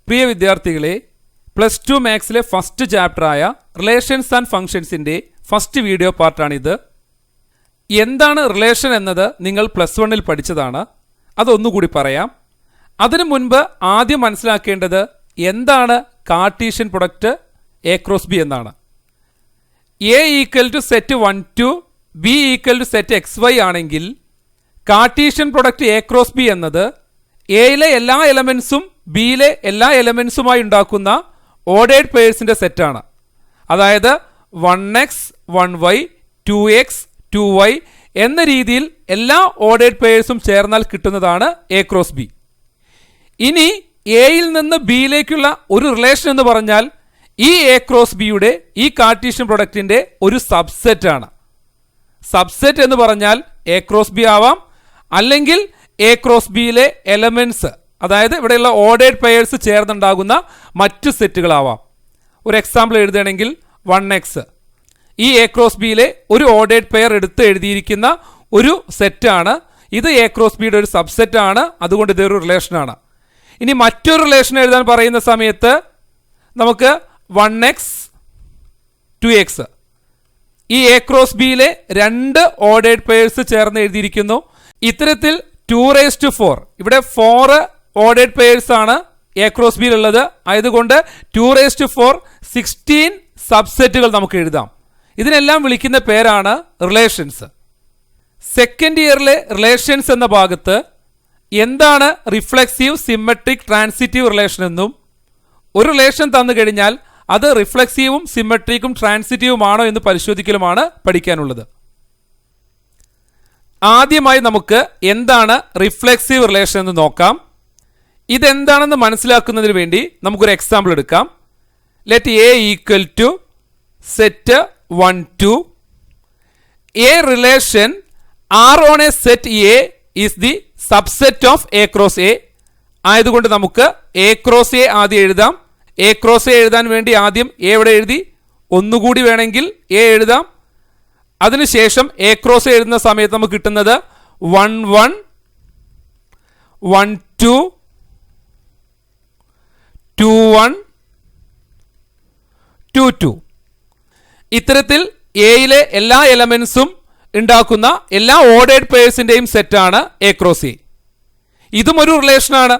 പ്രിയ വിദ്യാർത്ഥികളെ, +2 മാത്സിലെ ഫസ്റ്റ് ചാപ്റ്ററായ റിലേഷൻസ് ആൻഡ് ഫങ്ഷൻസിൻ്റെ ഫസ്റ്റ് വീഡിയോ പാർട്ടാണിത്. എന്താണ് റിലേഷൻ എന്നത് നിങ്ങൾ +1 പഠിച്ചതാണ്. അതൊന്നുകൂടി പറയാം. അതിനു മുൻപ് ആദ്യം മനസ്സിലാക്കേണ്ടത് എന്താണ് Cartesian product A cross B എന്നാണ്. A equal to set 1 2 B equal to set XY ആണെങ്കിൽ Cartesian product A cross B എന്നത് എയിലെ എല്ലാ എലമെൻസും ബിയിലെ എല്ലാ എലമെൻസുമായി ഉണ്ടാക്കുന്ന ഓർഡേർഡ് പെയർസിൻ്റെ സെറ്റാണ്. അതായത് 1x 1y 2x 2y എന്ന രീതിയിൽ എല്ലാ ഓർഡേർഡ് പെയർസും ചേർന്നാൽ കിട്ടുന്നതാണ് എ ക്രോസ് ബി. ഇനി എയിൽ നിന്ന് ബിയിലേക്കുള്ള ഒരു റിലേഷൻ എന്ന് പറഞ്ഞാൽ ഈ എ ക്രോസ് ബിയുടെ ഈ കാർട്ടീഷ്യൻ പ്രൊഡക്റ്റിൻ്റെ ഒരു സബ്സെറ്റ് ആണ്. സബ്സെറ്റ് എന്ന് പറഞ്ഞാൽ എ ക്രോസ് ബി ആവാം, അല്ലെങ്കിൽ എ ക്രോസ് ബിയിലെ എലമെൻറ്റ്സ്, അതായത് ഇവിടെയുള്ള ഓർഡേർഡ് പെയർസ് ചേർന്നുണ്ടാകുന്ന മറ്റു സെറ്റുകളാവാം. ഒരു എക്സാമ്പിൾ എഴുതുകയാണെങ്കിൽ 1x ഈ എ ക്രോസ് ബിയിലെ ഒരു ഓർഡേർഡ് പെയർ എടുത്ത് എഴുതിയിരിക്കുന്ന ഒരു സെറ്റാണ്. ഇത് എ ക്രോസ് ബിയുടെ ഒരു സബ്സെറ്റ് ആണ്, അതുകൊണ്ട് ഇതൊരു റിലേഷനാണ്. ഇനി മറ്റൊരു റിലേഷൻ എഴുതാൻ പറയുന്ന സമയത്ത് നമുക്ക് 1x 2x ഈ എ ക്രോസ് ബിയിലെ രണ്ട് ഓർഡേർഡ് പെയർസ് ചേർന്ന് എഴുതിയിരിക്കുന്നു. ഇത്തരത്തിൽ 2⁴ ഇവിടെ 4 ഓർഡേർഡ് പെയർസ് ആണ് എ ക്രോസ് ബിയിലുള്ളത്. ആയതുകൊണ്ട് 2⁴ 16 സബ്സെറ്റുകൾ നമുക്ക് എഴുതാം. ഇതിനെല്ലാം വിളിക്കുന്ന പേരാണ് റിലേഷൻസ്. സെക്കൻഡ് ഇയറിലെ റിലേഷൻസ് എന്ന ഭാഗത്ത് എന്താണ് റിഫ്ലെക്സീവ്, സിമ്മട്രിക്, ട്രാൻസിറ്റീവ് റിലേഷൻ എന്നും ഒരു റിലേഷൻ തന്നു കഴിഞ്ഞാൽ അത് റിഫ്ലെക്സീവും സിമ്മട്രിക്കും ട്രാൻസിറ്റീവുമാണോ എന്ന് പരിശോധിക്കലുമാണ് പഠിക്കാനുള്ളത്. ആദ്യമായി നമുക്ക് എന്താണ് റിഫ്ലെക്സീവ് റിലേഷൻ എന്ന് നോക്കാം. ഇതെന്താണെന്ന് മനസ്സിലാക്കുന്നതിന് വേണ്ടി നമുക്കൊരു എക്സാമ്പിൾ എടുക്കാം. Let A equal to set 1 2. A relation R on A set A is the subset of A cross A. ആയതുകൊണ്ട് നമുക്ക് എ ക്രോസ് എ ആദ്യം എഴുതാം. എ ക്രോസ് എ എഴുതാൻ വേണ്ടി ആദ്യം എ ഇവിടെ എഴുതി, ഒന്നുകൂടി വേണമെങ്കിൽ എ എഴുതാം. അതിനുശേഷം എ ക്രോസ് എ എഴുതുന്ന സമയത്ത് നമുക്ക് കിട്ടുന്നത് 1 1 1 2 2 1 2 2. ഇത്തരത്തിൽ എയിലെ എല്ലാ എലമെന്റ്സും ഉണ്ടാക്കുന്ന എല്ലാ ഓർഡേർഡ് പെയർസിന്റെയും സെറ്റാണ് എ ക്രോസ് എ. ഇതും ഒരു റിലേഷനാണ്.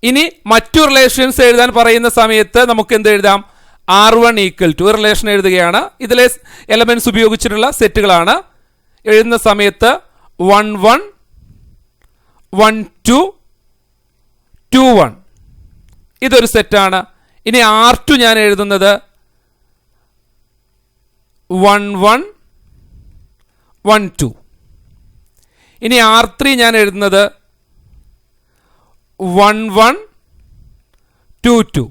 ഇനി മറ്റു റിലേഷൻസ് എഴുതാൻ പറയുന്ന സമയത്ത് നമുക്ക് എന്ത് എഴുതാം? R1 ഈക്വൽ ടു റിലേഷൻ എഴുതുകയാണ്. ഇതിലെ എലമെന്റ്സ് ഉപയോഗിച്ചിട്ടുള്ള സെറ്റുകളാണ്. എഴുതുന്ന സമയത്ത് 1 1 1 2 2 1 ഇതൊരു സെറ്റാണ്. ഇനി R2 ഞാൻ എഴുതുന്നത് 1 1 1 2. ഇനി R3 ഞാൻ എഴുതുന്നത് 1 1 2 2.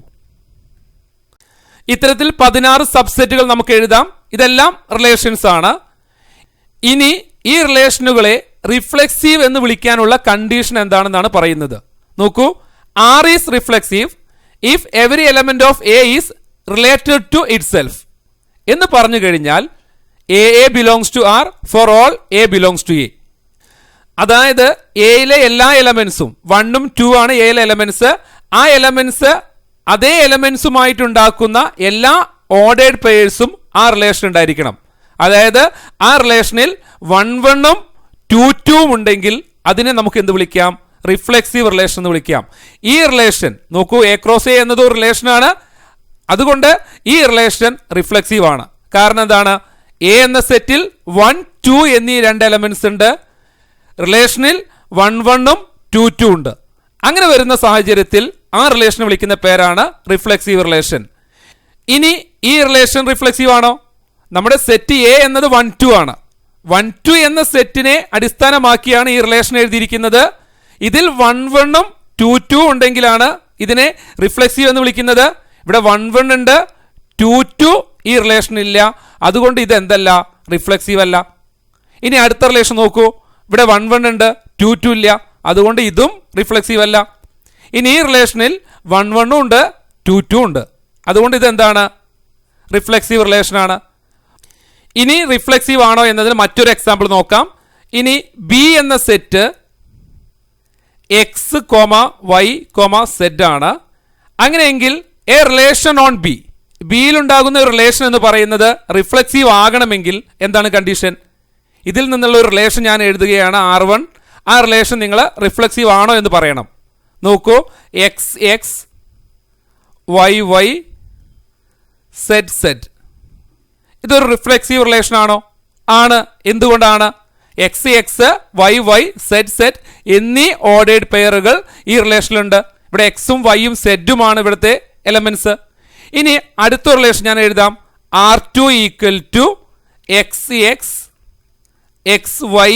ഇത്തരത്തിൽ 16 സബ്സെറ്റുകൾ നമുക്ക് എഴുതാം. ഇതെല്ലാം റിലേഷൻസ് ആണ്. ഇനി ഈ റിലേഷനുകളെ റിഫ്ലെക്സീവ് എന്ന് വിളിക്കാനുള്ള കണ്ടീഷൻ എന്താണെന്നാണ് പറയുന്നത്. നോക്കൂ, R is reflexive if every element of A is related to itself എന്ന് പറഞ്ഞു കഴിഞ്ഞാൽ A belongs to R for all A belongs to A. അതായത് എയിലെ എല്ലാ എലമെന്റ്സും 1ഉം 2 ആണ് എയിലെ എലമെന്റ്സ്. ആ എലമെന്റ്സ് അതേ എലമെന്റ്സുമായിട്ടുണ്ടാക്കുന്ന എല്ലാ ഓർഡേർഡ് പെയർസും ആ റിലേഷൻ ഉണ്ടായിരിക്കണം. അതായത് ആ റിലേഷനിൽ 1 1ഉം 2 2ഉം ഉണ്ടെങ്കിൽ അതിനെ നമുക്ക് എന്ത് വിളിക്കാം? റിഫ്ലെക്സീവ് റിലേഷൻ എന്ന് വിളിക്കാം. ഈ റിലേഷൻ നോക്കൂ, എ ക്രോസ് എ എന്നത് ഒരു റിലേഷനാണ്. അതുകൊണ്ട് ഈ റിലേഷൻ റിഫ്ലെക്സീവ് ആണ്. കാരണം എന്താണ്? എ എന്ന സെറ്റിൽ 1 2 എന്നീ രണ്ട് എലമെന്റ്സ് ഉണ്ട്. റിലേഷനിൽ 1 1ഉം 2 2 ഉണ്ട്. അങ്ങനെ വരുന്ന സാഹചര്യത്തിൽ ആ റിലേഷൻ വിളിക്കുന്ന പേരാണ് റിഫ്ലെക്സീവ് റിലേഷൻ. ഇനി ഈ റിലേഷൻ റിഫ്ലെക്സീവ് ആണോ? നമ്മുടെ സെറ്റ് എ എന്നത് 1 2 ആണ്. 1 2 എന്ന സെറ്റിനെ അടിസ്ഥാനമാക്കിയാണ് ഈ റിലേഷൻ എഴുതിയിരിക്കുന്നത്. ഇതിൽ 1 1ഉം 2 2 ഉണ്ടെങ്കിലാണ് ഇതിനെ റിഫ്ലെക്സീവ് എന്ന് വിളിക്കുന്നത്. ഇവിടെ 1 1 ഉണ്ട്, 2 2 ഈ റിലേഷൻ ഇല്ല. അതുകൊണ്ട് ഇത് എന്തല്ല? റിഫ്ലെക്സീവ് അല്ല. ഇനി അടുത്ത റിലേഷൻ നോക്കൂ, ഇവിടെ 1 1 ഉണ്ട്, 2 2 ഇല്ല. അതുകൊണ്ട് ഇതും റിഫ്ലെക്സീവ് അല്ല. ഇനി ഈ റിലേഷനിൽ 1 1ഉം ഉണ്ട്, 2 2 ഉണ്ട്. അതുകൊണ്ട് ഇതെന്താണ്? റിഫ്ലെക്സീവ് റിലേഷനാണ്. ഇനി റിഫ്ലെക്സീവ് ആണോ എന്നതിന് മറ്റൊരു എക്സാമ്പിൾ നോക്കാം. ഇനി ബി എന്ന സെറ്റ് X, Y, Z ആണ്. അങ്ങനെയെങ്കിൽ എ റിലേഷൻ ഓൺ ബി, ബിയിലുണ്ടാകുന്ന ഒരു റിലേഷൻ എന്ന് പറയുന്നത് റിഫ്ലെക്സീവ് ആകണമെങ്കിൽ എന്താണ് കണ്ടീഷൻ? ഇതിൽ നിന്നുള്ള ഒരു റിലേഷൻ ഞാൻ എഴുതുകയാണ് R1. ആ റിലേഷൻ നിങ്ങൾ റിഫ്ലെക്സീവ് ആണോ എന്ന് പറയണം. നോക്കൂ, X X Y Y Z Z, ഇതൊരു റിഫ്ലെക്സീവ് റിലേഷൻ ആണോ? ആണ്. എന്തുകൊണ്ടാണ്? X X Y Y Z Z എന്നീ ഓർഡേഡ് പെയറുകൾ ഈ റിലേഷനിലുണ്ട്. ഇവിടെ എക്സും വൈയും സെഡുമാണ് ഇവിടുത്തെ എലമെന്റ്സ്. ഇനി അടുത്ത റിലേഷൻ ഞാൻ എഴുതാം. R2 equal to X X X Y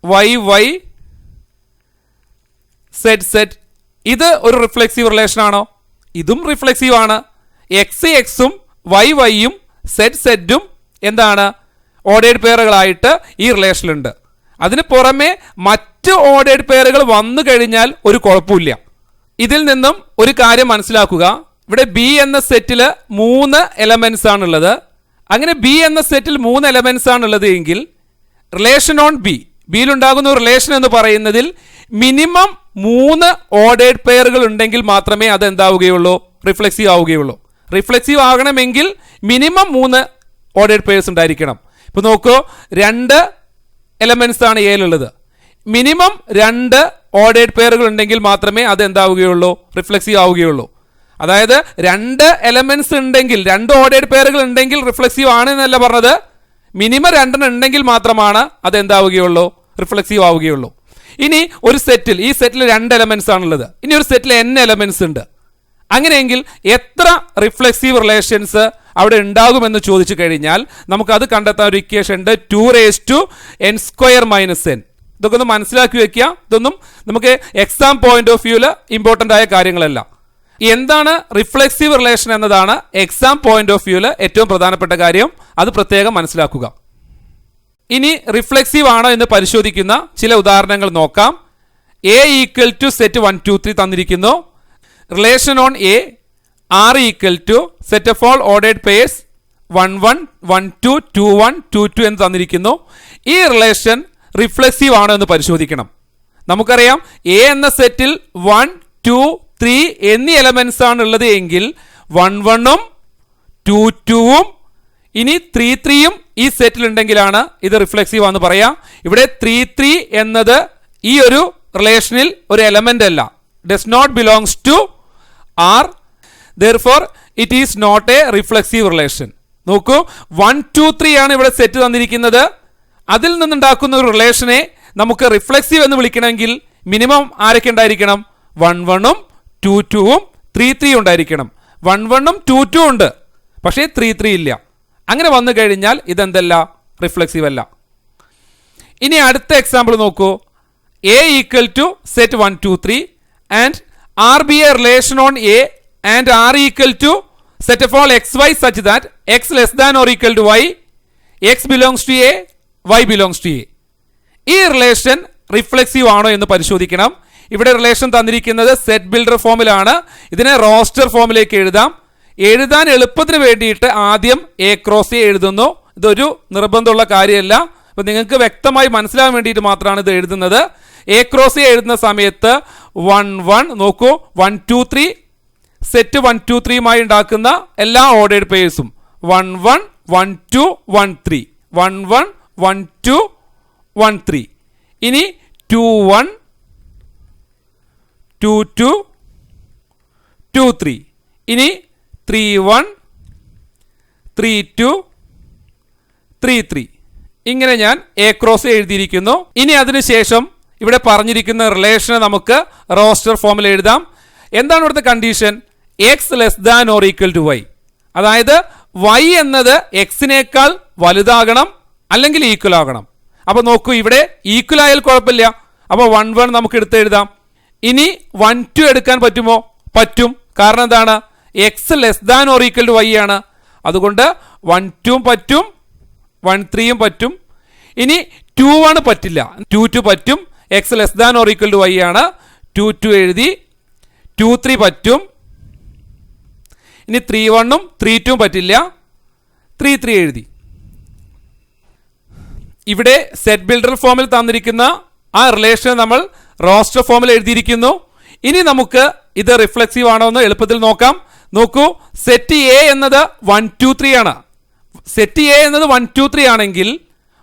Y Y Z Z. ഇത് ഒരു റിഫ്ലെക്സീവ് റിലേഷൻ ആണോ? ഇതും റിഫ്ലെക്സീവ് ആണ്. എക്സ് എക്സും വൈ വൈയും സെഡ് സെഡും എന്താണ്? ഓർഡേഡ് പെയറുകളായിട്ട് ഈ റിലേഷനിലുണ്ട്. അതിന് പുറമെ മറ്റ് ഓർഡേഡ് പെയറുകൾ വന്നു കഴിഞ്ഞാൽ ഒരു കുഴപ്പമില്ല. ഇതിൽ നിന്നും ഒരു കാര്യം മനസ്സിലാക്കുക. ഇവിടെ ബി എന്ന സെറ്റിൽ 3 എലമെന്റ്സ് ആണുള്ളത്. അങ്ങനെ ബി എന്ന സെറ്റിൽ 3 എലമെന്റ്സ് ആണുള്ളത് എങ്കിൽ റിലേഷൻ ഓൺ ബി, ബിയിലുണ്ടാകുന്ന റിലേഷൻ എന്ന് പറയുന്നതിൽ മിനിമം 3 ഓർഡേഡ് പെയറുകൾ ഉണ്ടെങ്കിൽ മാത്രമേ അത് എന്താവുകയുള്ളൂ? റിഫ്ലെക്സീവ് ആവുകയുള്ളൂ. റിഫ്ലെക്സീവ് ആകണമെങ്കിൽ മിനിമം 3 ഓർഡേഡ് പെയർസ് ഉണ്ടായിരിക്കണം. ഇപ്പൊ നോക്കൂ, 2 എലമെന്റ്സ് ആണ് എയിലുള്ളത്. മിനിമം 2 ഓർഡേഡ് പെയറുകൾ ഉണ്ടെങ്കിൽ മാത്രമേ അത് എന്താവുകയുള്ളൂ? റിഫ്ലെക്സീവ് ആവുകയുള്ളൂ. അതായത് 2 എലമെന്റ്സ് ഉണ്ടെങ്കിൽ, 2 ഓർഡേഡ് പെയറുകൾ ഉണ്ടെങ്കിൽ റിഫ്ലെക്സീവ് ആണ് എന്നല്ല പറഞ്ഞത്. മിനിമം 2 ഉണ്ടെങ്കിൽ മാത്രമാണ് അത് എന്താവുകയുള്ളൂ? റിഫ്ലെക്സീവ് ആവുകയുള്ളൂ. ഇനി ഒരു സെറ്റിൽ, ഈ സെറ്റിൽ 2 എലമെന്റ്സ് ആണുള്ളത്. ഇനി ഒരു സെറ്റിൽ n എലമെന്റ്സ് ഉണ്ട്. അങ്ങനെയെങ്കിൽ എത്ര റിഫ്ലെക്സീവ് റിലേഷൻസ് അവിടെ ഉണ്ടാകുമെന്ന് ചോദിച്ചു കഴിഞ്ഞാൽ നമുക്ക് അത് കണ്ടെത്താൻ ഒരു ഇക്വേഷൻ ഉണ്ട്. 2n²-n. ഇതൊക്കെ ഒന്ന് മനസ്സിലാക്കി വെക്കുക. ഇതൊന്നും നമുക്ക് എക്സാം പോയിന്റ് ഓഫ് വ്യൂവിൽ ഇമ്പോർട്ടൻ്റ് ആയ കാര്യങ്ങളല്ല. എന്താണ് റിഫ്ലെക്സീവ് റിലേഷൻ എന്നതാണ് എക്സാം പോയിന്റ് ഓഫ് വ്യൂവിൽ ഏറ്റവും പ്രധാനപ്പെട്ട കാര്യം. അത് പ്രത്യേകം മനസ്സിലാക്കുക. ഇനി റിഫ്ലെക്സീവ് ആണോ എന്ന് പരിശോധിക്കുന്ന ചില ഉദാഹരണങ്ങൾ നോക്കാം. എ ഈക്വൽ ടു സെറ്റ് 1 2 3 തന്നിരിക്കുന്നു. Relation on A R equal to set of all ordered pairs 1 1 1 2 2 1 2 2 എന്ന് തന്നിരിക്കുന്നു. ഈ റിലേഷൻ റിഫ്ലെക്സീവ് ആണോ എന്ന് പരിശോധിക്കണം. നമുക്കറിയാം എ എന്ന സെറ്റിൽ 1 2 3 എന്നീ എലമെന്റ്സ് ആണ് ഉള്ളത് എങ്കിൽ 1 1ഉം 2 2ഉം ഇനി 3 3യും ഈ സെറ്റിൽ ഉണ്ടെങ്കിലാണ് ഇത് റിഫ്ലെക്സീവ് ആണെന്ന് പറയാം. ഇവിടെ 3 3 എന്നത് ഈ ഒരു റിലേഷനിൽ ഒരു എലമെന്റ് അല്ല. Does not belongs to R. Therefore it is not a reflexive relation. നോക്കൂ, 1 2 3 ആണ് ഇവിടെ സെറ്റ് തന്നിരിക്കുന്നത്. അതിൽ നിന്നുണ്ടാക്കുന്ന ഒരു റിലേഷനെ നമുക്ക് റിഫ്ലെക്സീവ് എന്ന് വിളിക്കണമെങ്കിൽ മിനിമം ആരൊക്കെ ഉണ്ടായിരിക്കണം? 1 1ഉം 2 2ഉം 3 3 ഉണ്ടായിരിക്കണം. 1 1ഉം 2 2 ഉണ്ട്, പക്ഷേ 3 3 ഇല്ല. അങ്ങനെ വന്നു കഴിഞ്ഞാൽ ഇതെന്തല്ല? റിഫ്ലെക്സീവ് അല്ല. ഇനി അടുത്ത എക്സാമ്പിൾ നോക്കൂ. A equal to set 1 2 3 and R be a relation on A and R equal to set of all xy such that x less than or equal to y, x belongs to A, y belongs to A. ഈ relation reflexive ആണോ എന്ന് പരിശോധിക്കണം. ഇവിടെ relation തന്നിരിക്കുന്നത് set builder ഫോമിലാണ്. ഇതിനെ roster ഫോമിലേക്ക് എഴുതാം. എഴുതാൻ എളുപ്പത്തിന് വേണ്ടിയിട്ട് ആദ്യം A ക്രോസ് A എഴുതുന്നു. ഇതൊരു നിർബന്ധമുള്ള കാര്യമല്ല. അപ്പോൾ നിങ്ങൾക്ക് വ്യക്തമായി മനസ്സിലാകാൻ വേണ്ടിയിട്ട് മാത്രമാണ് ഇത് എഴുതുന്നത്. A ക്രോസ് A എഴുതുന്ന സമയത്ത് 1 1 നോക്കൂ, 1 2 3 സെറ്റ് 1 2 3യുമായി ഉണ്ടാക്കുന്ന എല്ലാ ഓർഡേഡ് പെയർസും 1 1 1 2 1 3 1 1 1 2 1 3. ഇനി 2 1 2 2 2 3. ഇനി 3 1 3 2 3 3. ഇങ്ങനെ ഞാൻ A ക്രോസ് എഴുതിയിരിക്കുന്നു. ഇനി അതിനുശേഷം ഇവിടെ പറഞ്ഞിരിക്കുന്ന റിലേഷനെ നമുക്ക് റോസ്റ്റർ ഫോമിൽ എഴുതാം. എന്താണ് ഇവിടുത്തെ condition? X less than or equal to Y. അതായത് വൈ എന്നത് എക്സിനേക്കാൾ വലുതാകണം അല്ലെങ്കിൽ ഈക്വൽ ആകണം. അപ്പൊ നോക്കൂ, ഇവിടെ ഈക്വൽ ആയാൽ കുഴപ്പമില്ല. അപ്പോൾ 1 1 നമുക്ക് എടുത്ത് എഴുതാം. ഇനി 1 2 എടുക്കാൻ പറ്റുമോ? പറ്റും. കാരണം എന്താണ്? X less than or equal to Y ആണ്. അതുകൊണ്ട് 1 2 പറ്റും, 1 3യും പറ്റും. ഇനി 2 1 പറ്റില്ല, 2 2 പറ്റും. X less than or equal to Y ആണ്. 2 2 എഴുതി. 2 3 പറ്റും. ഇനി 3 1ഉം 3 2ഉം പറ്റില്ല, 3 3 എഴുതി. ഇവിടെ സെറ്റ് ബിൽഡർ ഫോമിൽ തന്നിരിക്കുന്ന ആ റിലേഷൻ നമ്മൾ റോസ്റ്റർ ഫോമിൽ എഴുതിയിരിക്കുന്നു. ഇനി നമുക്ക് ഇത് റിഫ്ലെക്സീവ് ആണോ എന്ന് എളുപ്പത്തിൽ നോക്കാം. നോക്കൂ, സെറ്റ് എ എന്നത് 1 2 3 ആണ്. സെറ്റ് എ എന്നത് 1 2 3 ആണെങ്കിൽ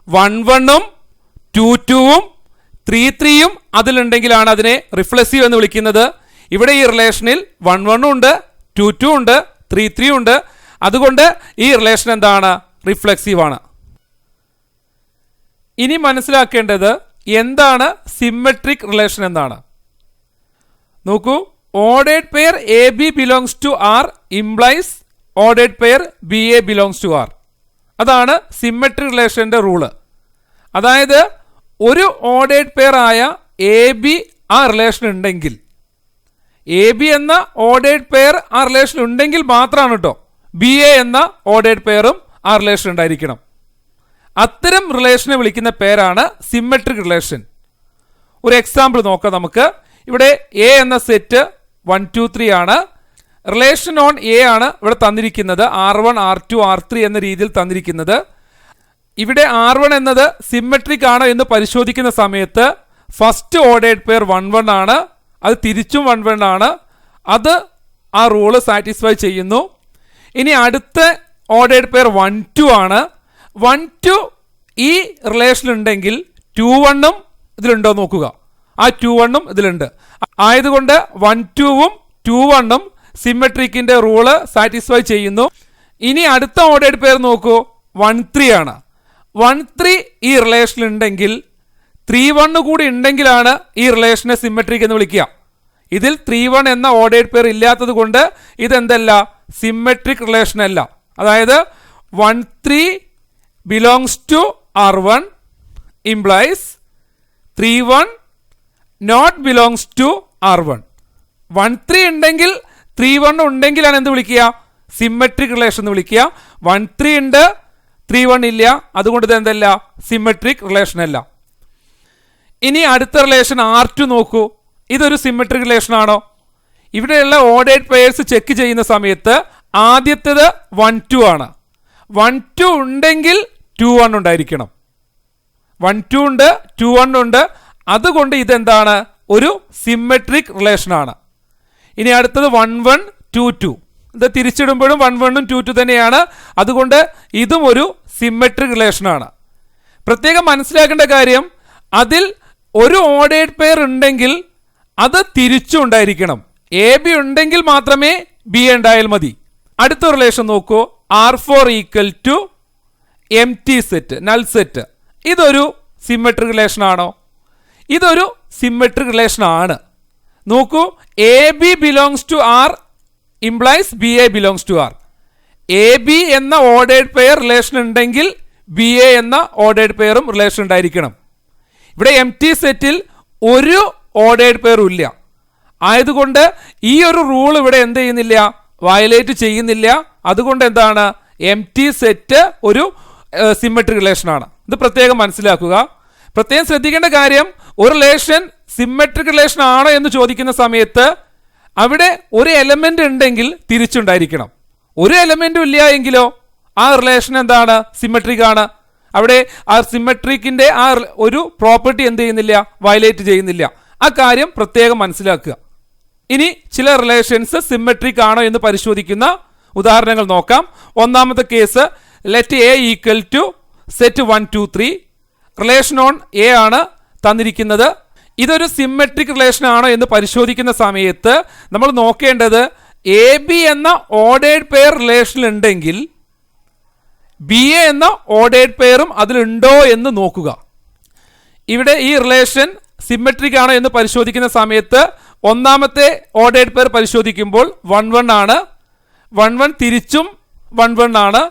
1 1ഉം 2 2ഉം 3 3ഉം അതിലുണ്ടെങ്കിലാണ് അതിനെ റിഫ്ലെക്സീവ് എന്ന് വിളിക്കുന്നത്. ഇവിടെ ഈ റിലേഷനിൽ 1 1 ഉണ്ട്, 2 2 ഉണ്ട്, 3 3 ഉണ്ട്. അതുകൊണ്ട് ഈ റിലേഷൻ എന്താണ്? റിഫ്ലെക്സീവ് ആണ്. ഇനി മനസ്സിലാക്കേണ്ടത് എന്താണ് സിമെട്രിക് റിലേഷൻ എന്നാണ്. നോക്കൂ, ordered pair A B belongs to R implies ordered pair B A belongs to R. അതാണ് സിമെട്രിക് റിലേഷന്റെ റൂള്. അതായത് ഒരു ഓർഡേർഡ് പെയർ ആയ എ ബി ആ റിലേഷൻ ഉണ്ടെങ്കിൽ, എ ബി എന്ന ഓർഡേർഡ് പെയർ ആ റിലേഷൻ ഉണ്ടെങ്കിൽ മാത്രമാണ് കേട്ടോ ബി എ എന്ന ഓർഡേർഡ് പെയറും ആ റിലേഷൻ ഉണ്ടായിരിക്കണം. അത്തരം റിലേഷനെ വിളിക്കുന്ന പേരാണ് സിമെട്രിക് റിലേഷൻ. ഒരു എക്സാമ്പിൾ നോക്കാം നമുക്ക്. ഇവിടെ എ എന്ന സെറ്റ് 1 2 3 ആണ്. റിലേഷൻ ഓൺ എ ആണ് ഇവിടെ തന്നിരിക്കുന്നത്. R1 R2 R3 എന്ന രീതിയിൽ തന്നിരിക്കുന്നത്. ഇവിടെ R1 എന്നത് സിമെട്രിക് ആണോ എന്ന് പരിശോധിക്കുന്ന സമയത്ത് ഫസ്റ്റ് ഓർഡേർഡ് പെയർ 1 1 ആണ്, അത് തിരിച്ചും 1 1 ആണ്. അത് ആ റൂള് സാറ്റിസ്ഫൈ ചെയ്യുന്നു. ഇനി അടുത്ത ഓർഡേർഡ് പെയർ 1 2 ആണ്. 1 2 ഈ റിലേഷൻ ഉണ്ടെങ്കിൽ 2 1ഉം ഇതിലുണ്ടോ നോക്കുക. ആ 2 1ഉം ഇതിലുണ്ട്. ആയതുകൊണ്ട് 1 2ഉം 2 1ഉം സിമെട്രിക്കിന്റെ റൂള് സാറ്റിസ്ഫൈ ചെയ്യുന്നു. ഇനി അടുത്ത ഓർഡേർഡ് പെയർ നോക്കൂ, 1 3 ആണ്. 1 3 ഈ റിലേഷൻ ഉണ്ടെങ്കിൽ 3 1 കൂടി ഉണ്ടെങ്കിലാണ് ഈ റിലേഷനെ സിമെട്രിക് എന്ന് വിളിക്കുക. ഇതിൽ 3 1 എന്ന ഓർഡേർഡ് പെയർ ഇല്ലാത്തത് കൊണ്ട് ഇതെന്തല്ല? സിമെട്രിക് റിലേഷൻ അല്ല. അതായത് 1 3 belongs to R1 implies 3 1 not belongs to R1. 1 3 ഉണ്ടെങ്കിൽ 3 1 ഉണ്ടെങ്കിലാണ് എന്ത് വിളിക്കുക? സിമെട്രിക് റിലേഷൻ എന്ന് വിളിക്കുക. 1 3 ഉണ്ട്, 3 1 ഇല്ല, അതുകൊണ്ട് ഇത് എന്തല്ല? സിമെട്രിക് റിലേഷൻ അല്ല. ഇനി അടുത്ത റിലേഷൻ R2 നോക്കൂ. ഇതൊരു സിമെട്രിക് റിലേഷൻ ആണോ? ഇവിടെയുള്ള ഓർഡേർഡ് പെയർസ് ചെക്ക് ചെയ്യുന്ന സമയത്ത് ആദ്യത്തേത് 1 2 ആണ്. 1 2 ഉണ്ടെങ്കിൽ 2 1 ഉണ്ടായിരിക്കണം. 1 2 ഉണ്ട്, 2 1 ഉണ്ട്. അതുകൊണ്ട് ഇതെന്താണ്? ഒരു സിമെട്രിക് റിലേഷൻ ആണ്. ഇനി അടുത്തത് 1 1 2 2. ഇത് തിരിച്ചിടുമ്പോഴും 1 1ഉം 2 2 തന്നെയാണ്. അതുകൊണ്ട് ഇതും ഒരു സിമെട്രിക് റിലേഷൻ ആണ്. പ്രത്യേകം മനസ്സിലാക്കേണ്ട കാര്യം, അതിൽ ഒരു ഓർഡേർഡ് പെയർ ഉണ്ടെങ്കിൽ അത് തിരിച്ചും ഉണ്ടായിരിക്കണം. എ ബി ഉണ്ടെങ്കിൽ മാത്രമേ ബി ഉണ്ടായാൽ മതി. അടുത്ത റിലേഷൻ നോക്കൂ, R4 equal to empty set, null set. ഇതൊരു സിമെട്രിക് റിലേഷൻ ആണോ? ഇതൊരു സിമെട്രിക് റിലേഷൻ ആണ്. നോക്കൂ, A B belongs to R implies B A belongs to R. A B എന്ന ഓർഡേർഡ് പെയർ റിലേഷൻ ഉണ്ടെങ്കിൽ ബി എ എന്ന ordered പെയറും relation ഉണ്ടായിരിക്കണം. ഇവിടെ എം ടി സെറ്റിൽ ഒരു ഓർഡേർഡ് പെയറും ഇല്ല. ആയതുകൊണ്ട് ഈ ഒരു റൂൾ ഇവിടെ എന്ത് ചെയ്യുന്നില്ല? വയലേറ്റ് ചെയ്യുന്നില്ല. അതുകൊണ്ട് എന്താണ്? എം ടി സെറ്റ് ഒരു സിമെട്രിക് റിലേഷൻ ആണ്. ഇത് പ്രത്യേകം മനസ്സിലാക്കുക. പ്രത്യേകം ശ്രദ്ധിക്കേണ്ട കാര്യം, ഒരു റിലേഷൻ സിമെട്രിക് റിലേഷൻ ആണോ എന്ന് ചോദിക്കുന്ന സമയത്ത് അവിടെ ഒരു എലമെന്റ് ഉണ്ടെങ്കിൽ തിരിച്ചുണ്ടായിരിക്കണം. ഒരു എലമെന്റും ഇല്ല എങ്കിലോ ആ റിലേഷൻ എന്താണ്? സിമെട്രിക് ആണ്. അവിടെ ആ സിമെട്രിക്കിന്റെ ആ ഒരു പ്രോപ്പർട്ടി എന്ത് ചെയ്യുന്നില്ല? വയലേറ്റ് ചെയ്യുന്നില്ല. ആ കാര്യം പ്രത്യേകം മനസ്സിലാക്കുക. ഇനി ചില റിലേഷൻസ് സിമെട്രിക് ആണോ എന്ന് പരിശോധിക്കുന്ന ഉദാഹരണങ്ങൾ നോക്കാം. ഒന്നാമത്തെ case, let A equal to set 1 2 3. Relation on A ആണ് തന്നിരിക്കുന്നത്. ഇതൊരു സിമെട്രിക് റിലേഷൻ ആണോ എന്ന് പരിശോധിക്കുന്ന സമയത്ത് നമ്മൾ നോക്കേണ്ടത്, എ ബി എന്ന ഓർഡേർഡ് പെയർ റിലേഷൻ ഉണ്ടെങ്കിൽ ബി എ എന്ന ഓർഡേർഡ് പെയറും അതിലുണ്ടോ എന്ന് നോക്കുക. ഇവിടെ ഈ റിലേഷൻ സിമെട്രിക് ആണോ എന്ന് പരിശോധിക്കുന്ന സമയത്ത് ഒന്നാമത്തെ ഓർഡേർഡ് പെയർ പരിശോധിക്കുമ്പോൾ 1 1 ആണ്. 1 1 തിരിച്ചും 1 1 ആണ്.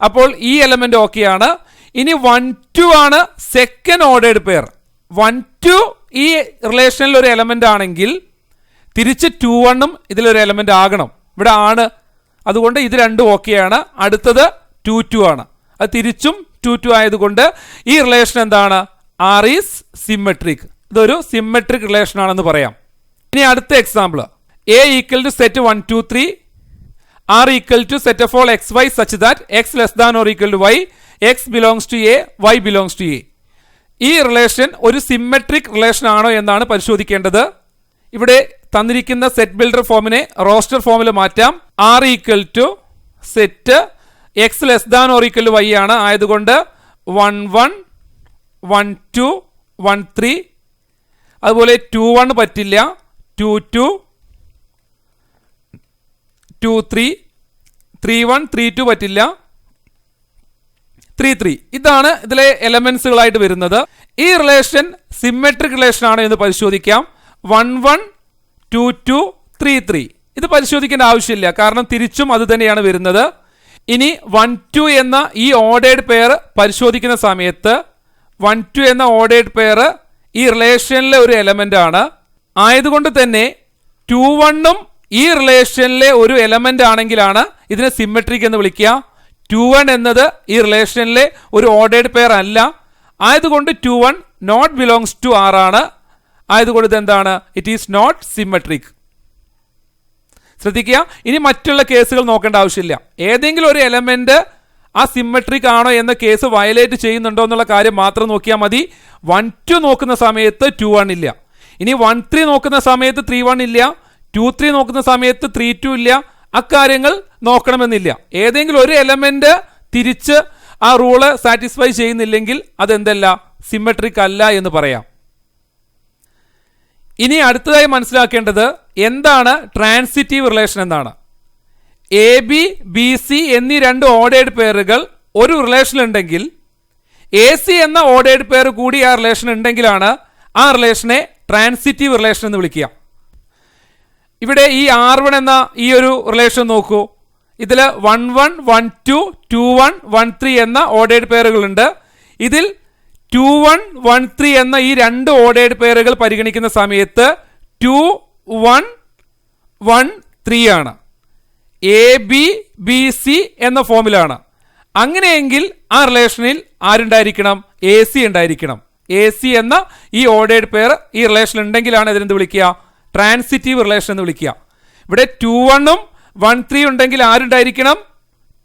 അപ്പോൾ ഈ എലമെന്റ് ഓക്കെയാണ്. ഇനി 1 2 ആണ് സെക്കൻഡ് ഓർഡേർഡ് പെയർ. 1 2 ഈ റിലേഷനിൽ ഒരു എലമെന്റ് ആണെങ്കിൽ തിരിച്ച് 2 1ഉം ഇതിലൊരു എലമെന്റ് ആകണം. ഇവിടെ ആണ്. അതുകൊണ്ട് ഇത് രണ്ടും ഓക്കെയാണ്. അടുത്തത് 2 2 ആണ്. അത് തിരിച്ചും 2 2 ആയതുകൊണ്ട് ഈ റിലേഷൻ എന്താണ്? R is symmetric. ഇതൊരു സിമെട്രിക് റിലേഷൻ ആണെന്ന് പറയാം. ഇനി അടുത്ത example, A equal to set 1 2 3, R equal to set of all X Y such that X less than or equal to Y, X belongs to A, Y belongs to A. ഈ relation ഒരു symmetric relation ആണോ എന്നാണ് പരിശോധിക്കേണ്ടത്. ഇവിടെ തന്നിരിക്കുന്ന set builder ഫോമിനെ roster ഫോമിൽ മാറ്റാം. R equal to set X less than or equal to Y ആണ്. ആയതുകൊണ്ട് 1 1 1 2 1 3. അതുപോലെ 2 1 പറ്റില്ല, 2 2 2 3 3 1 3 2 പറ്റില്ല, 3 3. ഇതാണ് ഇതിലെ എലമെന്റ്സുകളായിട്ട് വരുന്നത്. ഈ റിലേഷൻ സിമെട്രിക് റിലേഷൻ ആണ് എന്ന് പരിശോധിക്കാം. 1 1 2 2 3 3. ഇത് പരിശോധിക്കേണ്ട ആവശ്യമില്ല, കാരണം തിരിച്ചും അത് തന്നെയാണ് വരുന്നത്. ഇനി 1 2 എന്ന ഈ ഓർഡേർഡ് പെയർ പരിശോധിക്കുന്ന സമയത്ത് 1 2 എന്ന ഓർഡേർഡ് പെയർ ഈ റിലേഷനിലെ ഒരു എലമെന്റ് ആണ്. ആയതുകൊണ്ട് തന്നെ 2 1 ഈ റിലേഷനിലെ ഒരു എലമെന്റ് ആണെങ്കിലാണ് ഇതിനെ സിമെട്രിക് എന്ന് വിളിക്കുക. 2 1 എന്നത് ഈ റിലേഷനിലെ ഒരു ഓർഡേർഡ് പെയർ അല്ല. ആയതുകൊണ്ട് 2 1 നോട്ട് ബിലോങ്സ് ടു ആർ ആണ്. ആയതുകൊണ്ട് ഇതെന്താണ്? It is not symmetric. ശ്രദ്ധിക്കുക, ഇനി മറ്റുള്ള കേസുകൾ നോക്കേണ്ട ആവശ്യമില്ല. ഏതെങ്കിലും ഒരു എലമെന്റ് ആ സിമെട്രിക് ആണോ എന്ന കേസ് വയലേറ്റ് ചെയ്യുന്നുണ്ടോ എന്നുള്ള കാര്യം മാത്രം നോക്കിയാൽ മതി. 1 2 നോക്കുന്ന സമയത്ത് 2 1 ഇല്ല. ഇനി 1 3 നോക്കുന്ന സമയത്ത് 3 1 ഇല്ല. 2 3 നോക്കുന്ന സമയത്ത് 3 2 ഇല്ല. അക്കാര്യങ്ങൾ നോക്കണമെന്നില്ല. ഏതെങ്കിലും ഒരു എലമെന്റ് തിരിച്ച് ആ റൂള് സാറ്റിസ്ഫൈ ചെയ്യുന്നില്ലെങ്കിൽ അതെന്തല്ല? സിമെട്രിക് അല്ല എന്ന് പറയാം. ഇനി അടുത്തതായി മനസ്സിലാക്കേണ്ടത് എന്താണ് ട്രാൻസിറ്റീവ് റിലേഷൻ എന്നാണ്. എ ബി ബി സി എന്നീ രണ്ട് ഓർഡേർഡ് പെയറുകൾ ഒരു റിലേഷൻ ഉണ്ടെങ്കിൽ എ സി എന്ന ഓർഡേർഡ് പെയർ കൂടി ആ റിലേഷൻ ഉണ്ടെങ്കിലാണ് ആ റിലേഷനെ ട്രാൻസിറ്റീവ് റിലേഷൻ എന്ന് വിളിക്കുക. ഇവിടെ ഈ R1 എന്ന ഈ ഒരു റിലേഷൻ നോക്കൂ. ഇതിൽ 1 1 1 2 2 1 1 3 എന്ന ഓർഡേർഡ് പെയറുകളുണ്ട്. ഇതിൽ 2 1 1 3 എന്ന ഈ രണ്ട് ഓർഡേർഡ് പെയറുകൾ പരിഗണിക്കുന്ന സമയത്ത് 2 1 1 3 ആണ്. എ ബി ബി സി എന്ന ഫോമിലാണ്. അങ്ങനെയെങ്കിൽ ആ റിലേഷനിൽ ആരുണ്ടായിരിക്കണം? എ സി ഉണ്ടായിരിക്കണം. എ സി എന്ന ഈ ഓർഡേർഡ് പെയർ ഈ റിലേഷൻ ഉണ്ടെങ്കിലാണ് ഇതിനെന്ത് വിളിക്കുക? ട്രാൻസിറ്റീവ് റിലേഷൻ എന്ന് വിളിക്കുക. ഇവിടെ 2 1 1 3 ഉണ്ടെങ്കിൽ ആരുണ്ടായിരിക്കണം?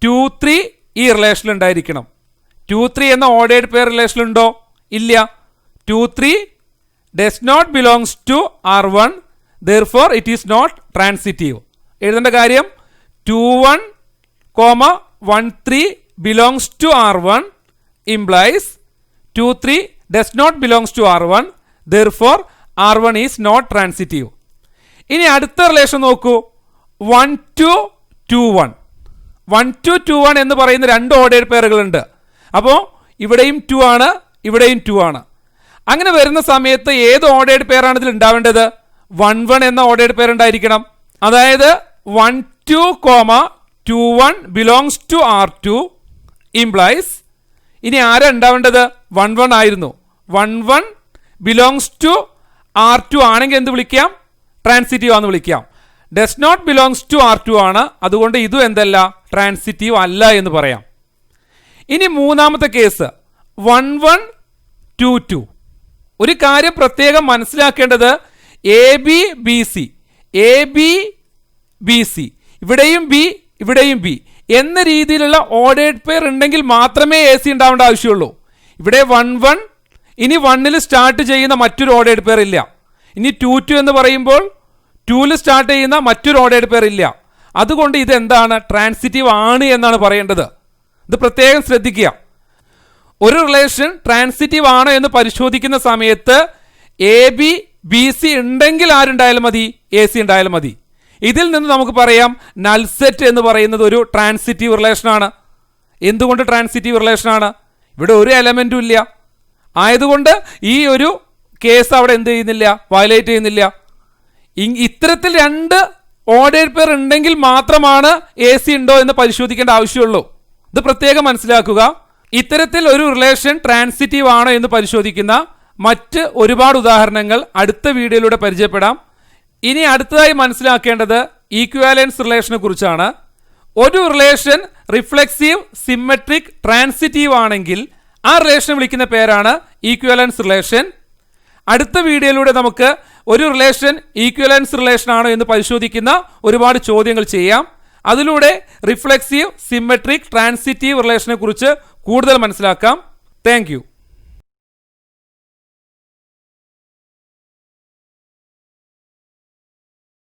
2 3 ഈ റിലേഷനിൽ ഉണ്ടായിരിക്കണം. 2 3 എന്ന ഓർഡേർഡ് പെയർ റിലേഷനിലുണ്ടോ? ഇല്ല. 2 3 does not belongs to R1, therefore it is not transitive. എഴുതേണ്ട കാര്യം 2 1, 1 3 belongs to R1 implies 2 3 does not belongs to R1, therefore R1 is not transitive. ഇനി അടുത്ത റിലേഷൻ നോക്കൂ. 1 2 2 1 1 2 2 1 എന്ന് പറയുന്ന രണ്ട് ഓർഡേർഡ് പെയറുകളുണ്ട്. അപ്പോൾ ഇവിടെയും 2 ആണ്, ഇവിടെയും 2 ആണ്. അങ്ങനെ വരുന്ന സമയത്ത് ഏത് ഓർഡേർഡ് പെയർ ആണ് ഇതിൽ ഉണ്ടാവേണ്ടത്? 1 1 എന്ന ഓർഡേർഡ് പെയർ ഉണ്ടായിരിക്കണം. അതായത് 1 2, 2 1 belongs to R2 implies ഇനി ആരാ ഉണ്ടാവേണ്ടത്? 1 1 ആയിരുന്നു. 1 1 belongs to R2 ആണെങ്കിൽ എന്ത് വിളിക്കാം? ട്രാൻസിറ്റീവ് ആണെന്ന് വിളിക്കാം. Does not belongs to R2 ആണ്. അതുകൊണ്ട് ഇതും എന്തല്ല? ട്രാൻസിറ്റീവ് അല്ല എന്ന് പറയാം. ഇനി മൂന്നാമത്തെ കേസ് 1 1 2 2. ഒരു കാര്യം പ്രത്യേകം മനസ്സിലാക്കേണ്ടത് A B B C, A B B C, ഇവിടെയും ബി ഇവിടെയും ബി എന്ന രീതിയിലുള്ള ഓർഡേർഡ് പെയർ ഉണ്ടെങ്കിൽ മാത്രമേ എ സി ഉണ്ടാവേണ്ട ആവശ്യമുള്ളൂ. ഇവിടെ 1 1 ഇനി 1ൽ സ്റ്റാർട്ട് ചെയ്യുന്ന മറ്റൊരു ഓർഡേർഡ് പെയർ ഇല്ല. ഇനി 2 2 എന്ന് പറയുമ്പോൾ 2ൽ സ്റ്റാർട്ട് ചെയ്യുന്ന മറ്റൊരു ഓർഡേർഡ് പെയർ ഇല്ല. അതുകൊണ്ട് ഇത് എന്താണ്? ട്രാൻസിറ്റീവ് ആണ് എന്നാണ് പറയേണ്ടത്. ഇത് പ്രത്യേകം ശ്രദ്ധിക്കുക. ഒരു റിലേഷൻ ട്രാൻസിറ്റീവ് ആണോ എന്ന് പരിശോധിക്കുന്ന സമയത്ത് എ ബി ബി സി ഉണ്ടെങ്കിൽ ആരുണ്ടായാലും മതി? എ സി ഉണ്ടായാലും മതി. ഇതിൽ നിന്ന് നമുക്ക് പറയാം നൾ സെറ്റ് എന്ന് പറയുന്നത് ഒരു ട്രാൻസിറ്റീവ് റിലേഷനാണ്. എന്തുകൊണ്ട് ട്രാൻസിറ്റീവ് റിലേഷനാണ്? ഇവിടെ ഒരു എലമെന്റും ഇല്ല. ആയതുകൊണ്ട് ഈ ഒരു കേസ് അവിടെ എന്ത് ചെയ്യുന്നില്ല? വയലേറ്റ് ചെയ്യുന്നില്ല. ഇത്തരത്തിൽ രണ്ട് ഓർഡേർഡ് പെയർ ഉണ്ടെങ്കിൽ മാത്രമാണ് എ സി ഉണ്ടോ എന്ന് പരിശോധിക്കേണ്ട ആവശ്യമുള്ളൂ. ഇത് പ്രത്യേകം മനസ്സിലാക്കുക. ഇത്തരത്തിൽ ഒരു റിലേഷൻ ട്രാൻസിറ്റീവ് ആണോ എന്ന് പരിശോധിക്കുന്ന മറ്റ് ഒരുപാട് ഉദാഹരണങ്ങൾ അടുത്ത വീഡിയോയിലൂടെ പരിചയപ്പെടാം. ഇനി അടുത്തതായി മനസ്സിലാക്കേണ്ടത് ഈക്വാലൻസ് റിലേഷനെ കുറിച്ചാണ്. ഒരു റിലേഷൻ റിഫ്ലെക്സീവ്, സിമെട്രിക്, ട്രാൻസിറ്റീവ് ആണെങ്കിൽ ആ റിലേഷൻ വിളിക്കുന്ന പേരാണ് ഈക്വാലൻസ് റിലേഷൻ. അടുത്ത വീഡിയോയിലൂടെ നമുക്ക് ഒരു റിലേഷൻ ഈക്വലൻസ് റിലേഷൻ ആണോ എന്ന് പരിശോധിക്കുന്ന ഒരുപാട് ചോദ്യങ്ങൾ ചെയ്യാം. അതിലൂടെ റിഫ്ലെക്സീവ്, സിമെട്രിക്, ട്രാൻസിറ്റീവ് റിലേഷനെ കുറിച്ച് കൂടുതൽ മനസ്സിലാക്കാം. Thank you.